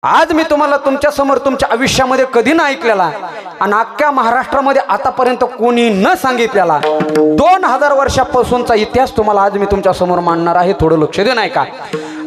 आज मी तुम्हाला तुमच्या समोर तुमच्या आयुष्यामध्ये कधी न ऐकलेला आणि अख्ख्या महाराष्ट्रामध्ये आतापर्यंत कोणी न सांगितलेला 2000 वर्षापासूनचा इतिहास तुम्हाला आज मी तुमच्या समोर मांडणार आहे. थोडं लक्ष दे नाही का.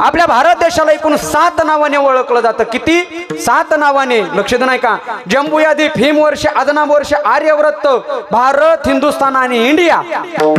आपल्या भारत देशाला एकूण 7 नावाने ओळखलं जातं. किती? 7 नावाने. लक्ष दे नाही का. जम्बूयादीप, हिमवर्ष, अदनाम वर्ष, आर्यव्रत, भारत, हिंदुस्थान आणि इंडिया.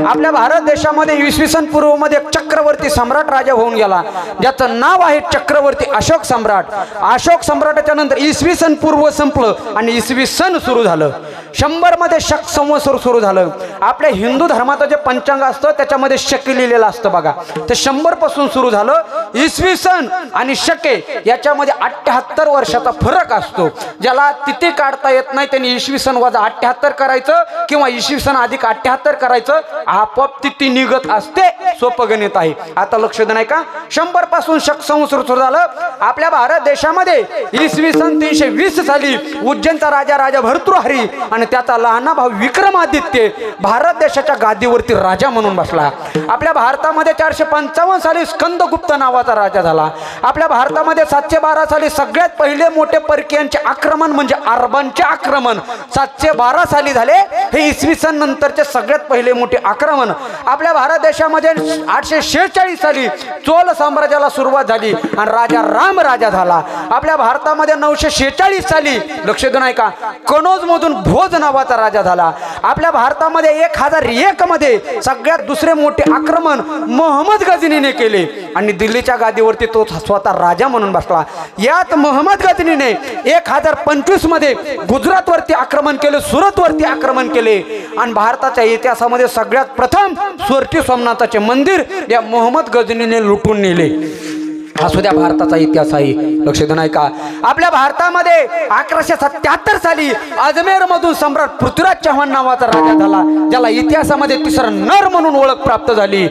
आपल्या भारत देशामध्ये इसवी सन पूर्व मध्ये एक चक्रवर्ती सम्राट राजा होऊन गेला ज्याचं नाव आहे चक्रवर्ती अशोक सम्राट. अशोक सम्राटाच्या नंतर इसवी सन पूर्व संपलं आणि इसवी सन सुरू झालं. 100 मध्ये शक संवत्सर सुरू झालं. आपल्या हिंदू धर्माचं जे पंचांग असतं त्याच्यामध्ये शके लिहिलेलं असतं बघा. ते 100 पासून सुरू झालं. इसवी सन आणि शके याच्यामध्ये 78 वर्षाचा फरक असतो. ज्याला तिथी काढता येत नाही त्यांनी इसवी सन वजा 78 करायचं किंवा इसवी सन अधिक 78 करायचं. आपोआप तिथी निघत असते. सोपं गणित आहे. आता लक्ष दे नाही का. 100 पासून शक संवत्सर सुरू झालं. आपल्या भारत देशामध्ये इसवी सन 320 साली उज्जैनचा राजा भर्तृहरी आणि त्याचा लहाना भाऊ विक्रमादित्य भारत देशाच्या गादीवरती राजा म्हणून बसला. आपल्या भारतामध्ये 455 साली स्कंदगुप्त नावाचा राजा झाला. आपल्या भारतामध्ये 712 साली सगळ्यात पहिले मोठे परकीयांचे आक्रमण म्हणजे अरबांचे आक्रमण 712 साली झाले. हे इसवी सन नंतरचे सगळ्यात पहिले मोठे आक्रमण. आपल्या भारत देशामध्ये 846 साली चोल साम्राज्याला सुरुवात झाली आणि राजा राम राजा झाला. आपल्या भारतामध्ये 946 साली लक्ष देऊ नाही का कनौज मधून भोज नावाचा राजा झाला. आपल्या भारतामध्ये 1001 मध्ये सगळ्यात दुसरे मोठे आक्रमण मोहम्मद गजनीने केले आणि दिल्लीच्या गादीवरती तो स्वतः राजा म्हणून बसला. यात मोहम्मद गजनीने 1025 मध्ये गुजरात वरती आक्रमण केले, सुरत वरती आक्रमण केले आणि भारताच्या इतिहासामध्ये सगळ्यात प्रथम सोरठी सोमनाथाचे मंदिर या मोहम्मद गजनीने लुटून नेले. हा सुद्धा भारताचा इतिहास आहे. लक्ष देऊ नाही का. आपल्या भारतामध्ये 1177 साली अजमेर मधून सम्राट पृथ्वीराज चव्हाण नावाचा राजा झाला ज्याला इतिहासामध्ये तिसरा नर म्हणून ओळख प्राप्त झाली.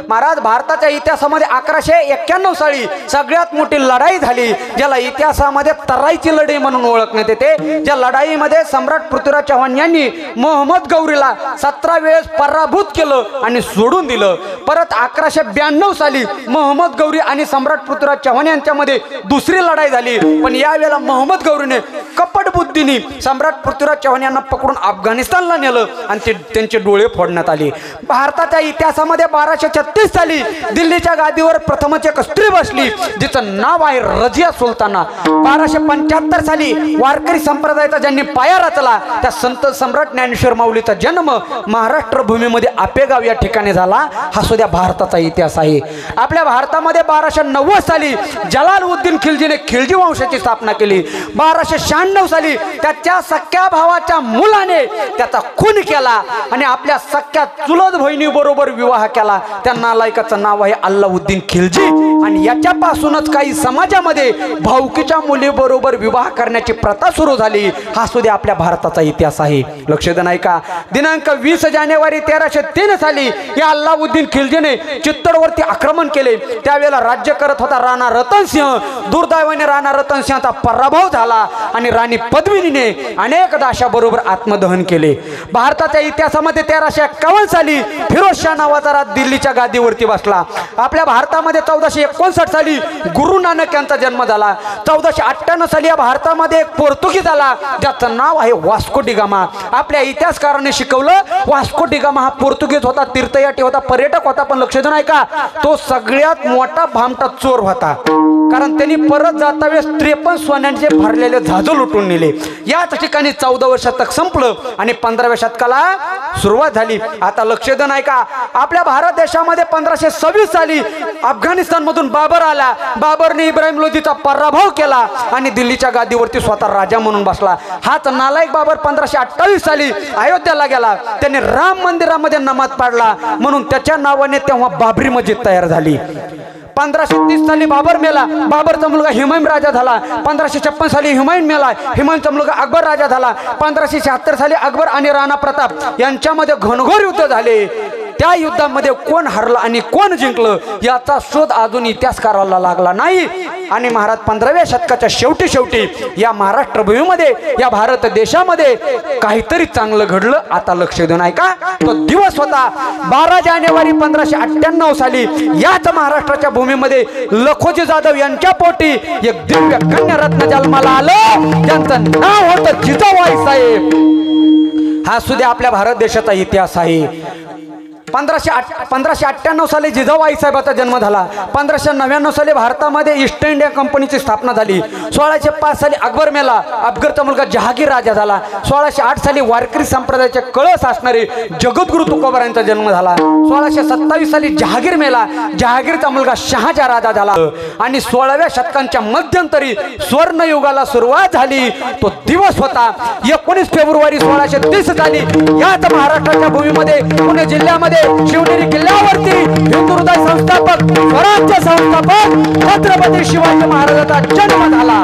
महाराज भारताच्या इतिहासामध्ये 1191 साली सगळ्यात मोठी लढाई झाली ज्याला इतिहासामध्ये तराईची लढाई म्हणून ओळखण्यात येते. ज्या लढाईमध्ये सम्राट पृथ्वीराज चव्हाण यांनी मोहम्मद गौरीला 17 वेळेस पराभूत केलं आणि सोडून दिलं. परत 1192 साली मोहम्मद गौरी आणि सम्राट पृथ्वीराज चव्हाण यांच्यामध्ये दुसरी लढाई झाली. पण यावेळेला मोहम्मद गौरीने कपट बुद्धीने सम्राट पृथ्वीराज चव्हाण यांना पकडून अफगाणिस्तानला नेलं आणि त्यांचे डोळे फोडण्यात आले. भारताच्या इतिहासामध्ये 1236 साली दिल्लीच्या गादीवर प्रथमच एक स्त्री बसली जिचं नाव आहे रजिया सुलताना. 1275 साली वारकरी संप्रदायाचा ज्यांनी पाया रचला त्या संत सम्राट ज्ञानेश्वर माऊलीचा जन्म महाराष्ट्र भूमीमध्ये आपेगाव या ठिकाणी झाला. हा सुद्धा भारताचा इतिहास आहे. आपल्या भारतामध्ये 1290 साली जलालुद्दीन खिलजीने खिलजी वंशाची स्थापना केली. 1296 साली त्याच्या सख्या भावाच्या मुलाने त्याचा खून केला आणि आपल्या सख्या चुलत बहिणी बरोबर विवाह केला. त्या नालायकाचं नाव आहे अल्लाउद्दीन खिलजी आणि याच्यापासूनच काही समाजामध्ये भाऊकीच्या मुलीबरोबर विवाह करण्याची प्रथा सुरू झाली. हा सुद्धा आपल्या भारताचा इतिहास आहे. लक्ष दे नाही का. दिनांक 20 जानेवारी 1303 साली या अल्लाउद्दीन खिलजीने चित्तोडवरती आक्रमण केले. त्यावेळेला राज्य करत होता राणा रतनसिंह. दुर्दैवाने राणा रतनसिंहाचा पराभव झाला आणि राणी पद्मिनीने अनेक दाशाबरोबर आत्मदहन केले. भारताच्या इतिहासामध्ये 1351 साली फिरोज शाह नावाचा राजा दिल्लीच्या गादीवरती बसला. आपल्या भारतामध्ये 1459 साली गुरु नानक यांचा जन्म झाला. 1498 साली या भारतामध्ये एक पोर्तुगीज आला ज्याचं नाव आहे वास्को डी गामा. आपल्या इतिहासकारांनी शिकवलं वास्को डी गामा हा पोर्तुगीज होता, तीर्थयात्री होता, पर्यटक होता. पण लक्ष देऊ नाही का तो सगळ्यात मोठा भामटा चोर होता कारण त्यांनी परत जाता वेळेस 53 सोन्याचे भरलेले झाजू लुटून नेले. याच ठिकाणी 14 शतक संपलं आणि 15व्या शतकाला सुरुवात झाली. आता लक्ष देऊ नाही का. आपल्या भारत देशामध्ये 1526 साली अफगाणिस्तान मधून बाबर आला. बाबरने इब्राहिम लोधीचा पराभव केला आणि दिल्लीच्या गादीवरती स्वतः राजा म्हणून बसला. हाच नालायक बाबर 1528 साली अयोध्याला गेला. त्याने राम मंदिरामध्ये नमाज पाडला म्हणून त्याच्या नावाने तेव्हा बाबरी मस्जिद तयार झाली. 1530 साली बाबर मेला. बाबरचा मुलगा हुमायून राजा झाला. 1556 साली हुमायून मेला. हुमायूनचा मुलगा अकबर राजा झाला. 1576 साली अकबर आणि राणा प्रताप यांच्यामध्ये घनघोर युद्ध झाले. त्या युद्धामध्ये कोण हरलं आणि कोण जिंकलं याचा शोध अजून इतिहासकाराला लागला नाही। आणि महाराज 15व्या शतकाच्या शेवटी या महाराष्ट्र भूमीमध्ये या भारत देशामध्ये काहीतरी चांगलं घडलं। आता लक्ष देऊन ऐका, तो दिवस होता 12 जानेवारी 1598 साली याच महाराष्ट्राच्या भूमीमध्ये लखोजी जाधव यांच्या पोटी एक दिव्य कन्या रत्न जन्माला आलं, ज्यांचं नाव होतं जिजाबाई साहेब। हा सुद्धा आपल्या भारत देशाचा इतिहास आहे। 1598 साली जिजाबाई साहेबांचा जन्म झाला। 1599 साली भारतामध्ये ईस्ट इंडिया कंपनीची स्थापना झाली। 1605 साली अकबर मेला, अकबरचा मुलगा जहागीर राजा झाला। 1608 साली वारकरी संप्रदायाचे कळस असणारे जगद्गुरु तुकोबारायांचा जन्म झाला। 1627 साली जहागीर मेला, जहागीरचा मुलगा शहाजहा राजा झाला। आणि 16व्या शतकांच्या मध्यंतरी स्वर्णयुगाला सुरुवात झाली। तो दिवस होता 19 फेब्रुवारी 1630 साली याच महाराष्ट्राच्या भूमीमध्ये पुणे जिल्ह्यामध्ये शिवनेरी किल्ल्यावरती हिंदू हृदय संस्थापक स्वराज्य संस्थापक छत्रपती शिवाजी महाराजांचा जन्म झाला।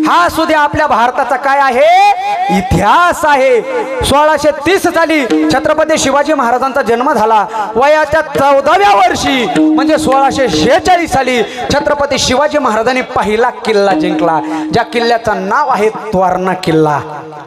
हा सुद्धा आपल्या भारताचा काय आहे, इतिहास आहे। 1630 साली छत्रपती शिवाजी महाराजांचा जन्म झाला। वयाच्या 14व्या वर्षी म्हणजे 1646 साली छत्रपती शिवाजी महाराजांनी पहिला किल्ला जिंकला, ज्या किल्ल्याचं नाव आहे तोरणा किल्ला।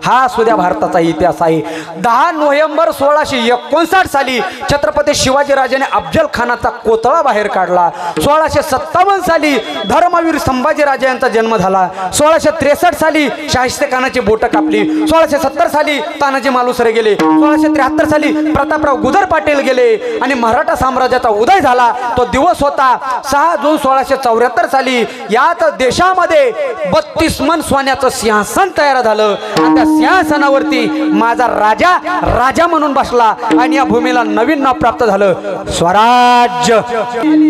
हा सुद्धा भारताचा इतिहास आहे। 10 नोव्हेंबर 1659 साली छत्रपती शिवाजी राजाने अफजल खानाचा कोतळा बाहेर काढला। 1657 साली धर्मवीर संभाजी राजा यांचा जन्म झाला। 1663 साली शाहिस्ते खानाची बोटं कापली। 1670 साली तानाजी मालुसरे गेले। 1673 साली प्रतापराव गुजर पाटील गेले आणि मराठा साम्राज्याचा उदय झाला। तो दिवस होता 6 जून 1674 साली याच देशामध्ये 32 मन सोन्याचं सिंहासन तयार झालं आणि त्या सिंहासनावरती माझा राजा राजा म्हणून बसला आणि या भूमीला नवीन नाव प्राप्त झालं, स्वराज्य।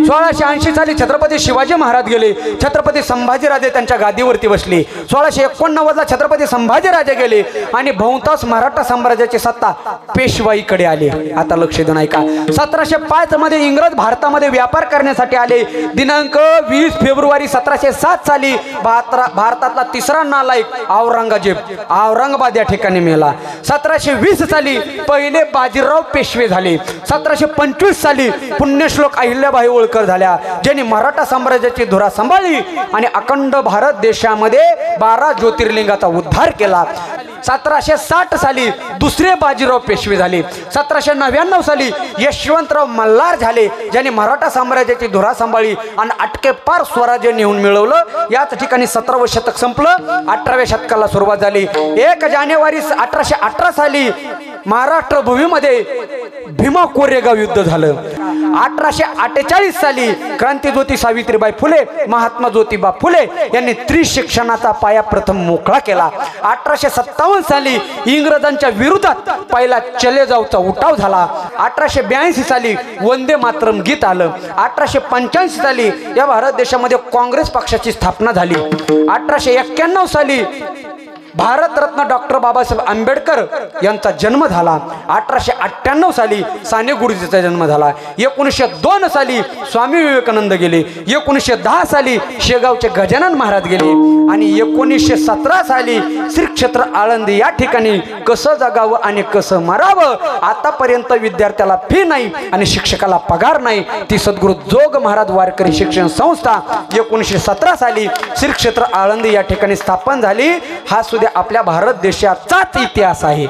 1680 साली छत्रपती शिवाजी महाराज गेले, छत्रपती संभाजीराजे त्यांच्या गादीवरती बसले। 1689 ला छत्रपती संभाजीराजे गेले आणि बहुतांश मराठा साम्राज्याची सत्ता पेशवाईकडे आली। आता लक्ष देऊन ऐका, 1705 मध्ये इंग्रज भारतामध्ये व्यापार करण्यासाठी आले। दिनांक 20 फेब्रुवारी 1707 साली भारतातला तिसरा नालायक औरंगाबाद या ठिकाणी मेला। 1720 साली पहिले बाजीराव पेशवे झाले। 1725 साली पुण्यश्लोक अहिल्याबाई होळकर झाल्या, ज्यांनी मराठा साम्राज्याची धुरा सांभाळली आणि अखंड भारत देशामध्ये 12 ज्योतिर्लिंगाचा उद्धार केला। 1760 साली दुसरे बाजीराव पेशवे झाले। 1799 साली यशवंतराव मल्हार झाले, ज्यांनी मराठा साम्राज्याची धुरा सांभाळली आणि अटके पार स्वराज्य नेऊन मिळवलं। याच ठिकाणी 17वे शतक संपलं, 18व्या शतकाला सुरुवात झाली। 1 जानेवारी 1818 साली महाराष्ट्र भूमीमध्ये भीमा कोरेगाव युद्ध झालं। 1848 साली क्रांतीज्योती सावित्रीबाई फुले, महात्मा ज्योतिबा फुले यांनी त्रिशिक्षणाचा पाया प्रथम मोकळा केला। 1857 साली इंग्रजांच्या विरोधात पहिला चले जाऊचा उठाव झाला। 1882 साली वंदे मातरम गीत आलं। 1885 साली या भारत देशामध्ये काँग्रेस पक्षाची स्थापना झाली। 1891 साली भारतरत्न डॉक्टर बाबासाहेब आंबेडकर यांचा जन्म झाला। 1898 साली साने गुरुजीचा जन्म झाला। 1902 साली स्वामी विवेकानंद गेले। 1910 साली शेगावचे गजानन महाराज गेले आणि 1917 साली श्री क्षेत्र आळंदी या ठिकाणी कसं जगावं आणि कसं मरावं, आतापर्यंत विद्यार्थ्याला फी नाही आणि शिक्षकाला पगार नाही, ती सद्गुरू जोग महाराज वारकरी शिक्षण संस्था 1917 साली श्री क्षेत्र आळंदी या ठिकाणी स्थापन झाली। हा सुद्धा आपल्या भारत देशाचाच इतिहास आहे।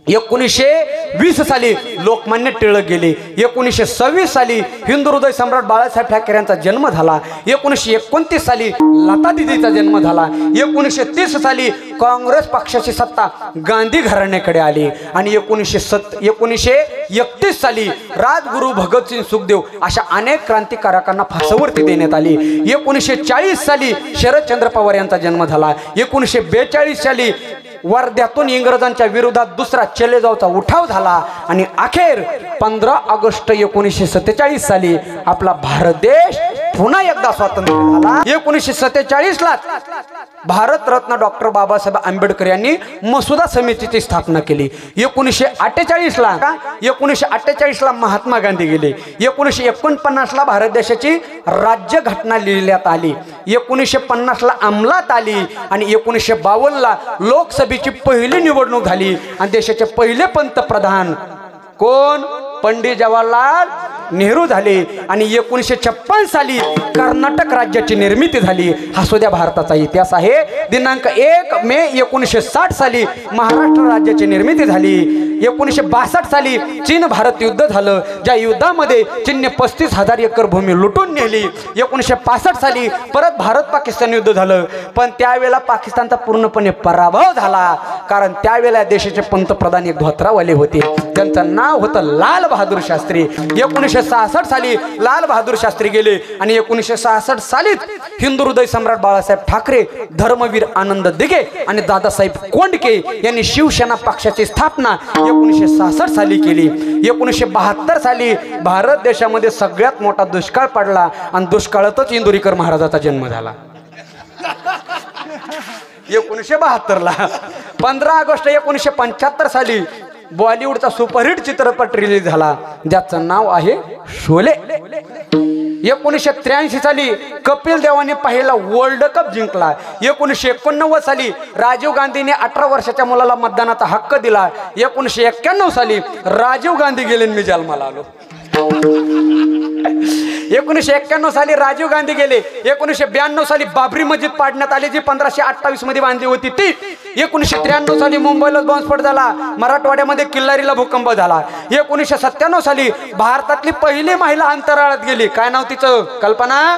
1920 साली लोकमान्य टिळक गेले। 1926 साली हिंदू हृदय सम्राट बाळासाहेब ठाकरे यांचा जन्म झाला। 1929 साली लता दीदीचा जन्म झाला। 1930 साली काँग्रेस पक्षाची सत्ता गांधी घराण्याकडे आली आणि 1931 साली राजगुरू भगतसिंग सुखदेव अशा अनेक क्रांतिकारकांना फासावरती देण्यात आली। 1940 साली शरदचंद्र पवार यांचा जन्म झाला। 1942 साली वर्ध्यातून इंग्रजांच्या विरोधात दुसरा चले जाऊचा उठाव झाला आणि अखेर 15 ऑगस्ट 1947 साली आपला भारत देश पुन्हा एकदा स्वातंत्र्य झाला. 1947 ला भारतरत्न डॉक्टर बाबासाहेब आंबेडकर यांनी मसुदा समितीची स्थापना केली. 1948 ला 1948 ला महात्मा गांधी गेले. 1949 ला भारत देशाची राज्य घटना लिहिण्यात आली. 1950 ला अंमलात आली आणि 1952 ला लोकसभेची पहिली निवडणूक झाली आणि देशाचे पहिले पंतप्रधान कोण? पंडित जवाहरलाल नेहरू झाले. आणि 1956 साली कर्नाटक राज्याची निर्मिती झाली. हा सुद्धा भारताचा इतिहास आहे. दिनांक 1 मे 1960 साली महाराष्ट्र राज्याची निर्मिती झाली. 1962 साली चीन भारत युद्ध झालं, ज्या युद्धामध्ये चीनने 35,000 एकर भूमी लुटून नेली. 1965 साली परत भारत पाकिस्तान युद्ध झालं, पण त्यावेळेला पाकिस्तानचा पूर्णपणे पराभव झाला, कारण त्यावेळेला देशाचे पंतप्रधान एक धोत्रावाले होते, त्यांचं नाव होतं लाल बहादूर शास्त्री. 1966 साली लाल बहादूर शास्त्री गेले आणि 1966 सालीच हिंदू हृदय सम्राट बाळासाहेब ठाकरे, धर्मवीर आनंद दिघे आणि दादासाहेब कोंडके यांनी शिवसेना पक्षाची स्थापना 1966 साली केली. 1972 साली भारत देशामध्ये सगळ्यात मोठा दुष्काळ पडला आणि दुष्काळातच इंदुरीकर महाराजाचा जन्म झाला. 1972 ला 15 ऑगस्ट 1975 साली बॉलिवूडचा सुपरहिट चित्रपट रिलीज झाला, ज्याचं नाव आहे शोले. 1983 साली कपिल देवाने पहिला वर्ल्ड कप जिंकला. 1989 साली राजीव गांधीने 18 वर्षाच्या मुलाला मतदानाचा हक्क दिला. 1991 साली राजीव गांधी गेले मी जन्माला आलो. 1991 साली राजीव गांधी गेले. 1992 साली बाबरी मस्जिद पाडण्यात आली, जी 1528 मध्ये बांधली होती ती. 1993 साली मुंबईला बॉम्बस्फोट झाला, मराठवाड्यामध्ये किल्लारीला भूकंप झाला. 1997 साली भारतातली पहिली महिला अंतराळात गेली, काय नाव तिचं? कल्पना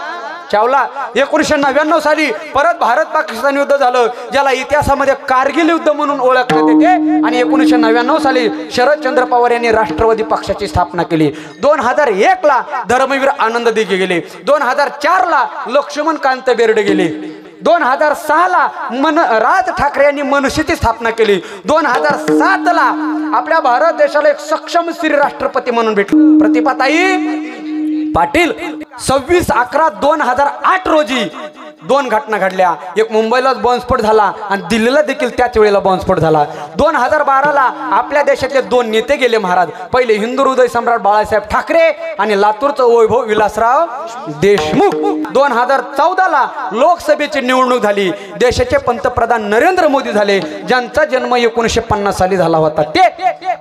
चावला. 1999 साली परत भारत पाकिस्तान युद्ध झालं, ज्याला इतिहासामध्ये कारगिल युद्ध म्हणून ओळखण्यात येते. आणि 1999 साली शरदचंद्र पवार यांनी राष्ट्रवादी पक्षाची स्थापना केली. 2001 ला धर्मवीर आनंद दिघे गेले. 2004 ला लक्ष्मणकांत बेर्डे गेले. 2006 ला राज ठाकरे यांनी मनसेची स्थापना केली. 2007 ला आपल्या भारत देशाला एक सक्षम स्त्री राष्ट्रपती म्हणून भेटले, प्रतिभाताई पाटील. 26/11/2008 रोजी 2 घटना घडल्या. एक मुंबईला बॉम्बस्फोट झाला आणि दिल्लीला देखील त्याच वेळेला बॉम्बस्फोट झाला. 2012 ला आपल्या देशातले 2 नेते गेले महाराज. पहिले हिंदू हृदय सम्राट बाळासाहेब ठाकरे आणि लातूरचं वैभव विलासराव देशमुख. 2014 ला लोकसभेची निवडणूक झाली. देशाचे पंतप्रधान नरेंद्र मोदी झाले, ज्यांचा जन्म 1950 साली झाला होता ते.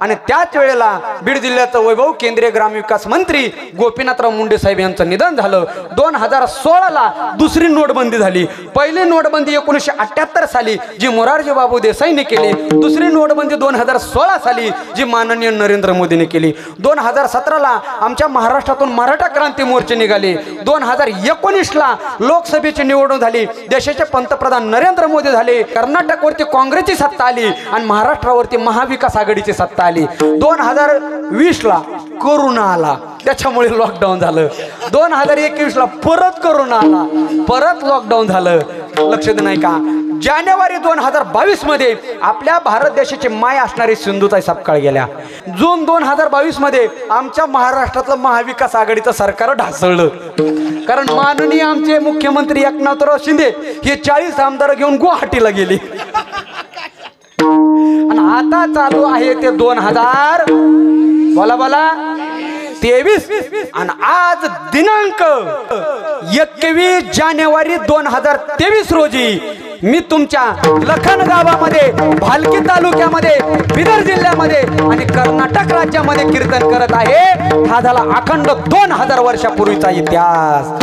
आणि त्याच वेळेला बीड जिल्ह्याचं वैभव केंद्रीय ग्रामविकास मंत्री गोपीनाथराव मुंडे साहेब यांचं निधन झालं. 2016 ला दुसरी नोटबंदी झाली. पहिली नोटबंदी 1978 साली जी मोरारजी बाबू देसाईने केली. दुसरी नोटबंदी 2016 साली जी माननीय नरेंद्र मोदीने केली. 2017 ला आमच्या महाराष्ट्रातून मराठा क्रांती मोर्चे निघाले. 2019 ला लोकसभेची निवडणूक झाली, देशाचे पंतप्रधान नरेंद्र मोदी झाले. कर्नाटकवरती काँग्रेसची सत्ता आली आणि महाराष्ट्रावरती महाविकास आघाडीची सत्ता आली. 2020 ला कोरोना आला, त्याच्यामुळे लॉकडाऊन झालं. 2021 ला परत कोरोना आला, परत लॉकडाऊन झालं. लक्षात नाही का? जानेवारी 2022 मध्ये आपल्या भारत देशाची माय असणारी सिंधुताई सपकाळ गेल्या. जून 2022 मध्ये आमच्या महाराष्ट्रातलं महाविकास आघाडीचं सरकार ढासळलं, कारण माननीय आमचे मुख्यमंत्री एकनाथराव शिंदे हे 40 आमदार घेऊन गुवाहाटीला गेले. आणि आता चालू आहे ते 2023 आणि आज दिनांक 21 जानेवारी 2023 रोजी मी तुमच्या लखन गावामध्ये, भालकी तालुक्यामध्ये, बिदर जिल्ह्यामध्ये आणि कर्नाटक राज्यामध्ये कीर्तन करत आहे. हा झाला अखंड 2000 वर्षापूर्वीचा इतिहास.